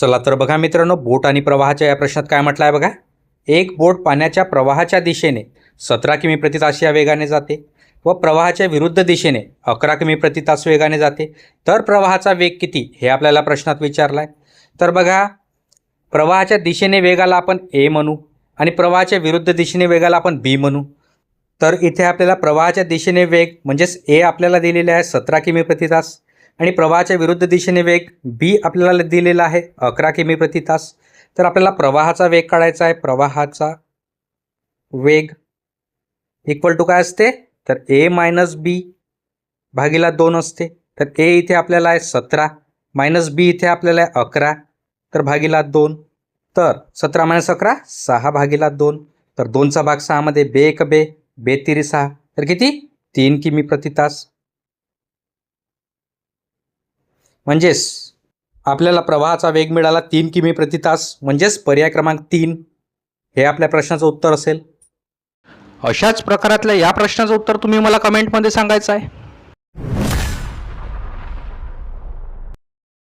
चला तर बघा मित्रांनो, बोट आणि प्रवाहाच्या या प्रश्नात काय म्हटलं आहे बघा. एक बोट पाण्याच्या प्रवाहाच्या दिशेने 17 किमी प्रति तास या वेगाने जाते व प्रवाहाच्या विरुद्ध दिशेने 11 किमी प्रति तास वेगाने जाते. तर प्रवाहाचा वेग किती हे आपल्याला प्रश्नात विचारला आहे. तर बघा, प्रवाहाच्या दिशेने वेगाला आपण ए म्हणू आणि प्रवाहाच्या विरुद्ध दिशेने वेगाला आपण बी म्हणू. तर इथे आपल्याला प्रवाहाच्या दिशेने वेग म्हणजेच ए आपल्याला दिलेले आहे 17 किमी प्रति तास आणि प्रवाहाच्या विरुद्ध दिशेने वेग बी आपल्याला दिलेला आहे 11 किमी प्रति तास. तर आपल्याला प्रवाहाचा वेग काढायचा आहे. प्रवाहाचा वेग इक्वल टू काय असते, तर ए मायनस बी भागीला 2 असते. तर ए इथे आपल्याला आहे 17 मायनस बी इथे आपल्याला आहे 11, तर भागीला 2. तर 17 मायनस 11 6 भागीला 2. तर 2चा भाग 6 मध्ये बे एक बे, बे तिरी 6, तर किती 3 किमी प्रति तास. म्हणजेच आपल्याला प्रवाहाचा वेग मिळाला 3 किमी प्रति तास, म्हणजेच पर्याय क्रमांक 3 हे आपल्या प्रश्नाचं उत्तर असेल. अशाच प्रकारातल्या या प्रश्नाचं उत्तर तुम्ही मला कमेंटमध्ये सांगायचं आहे.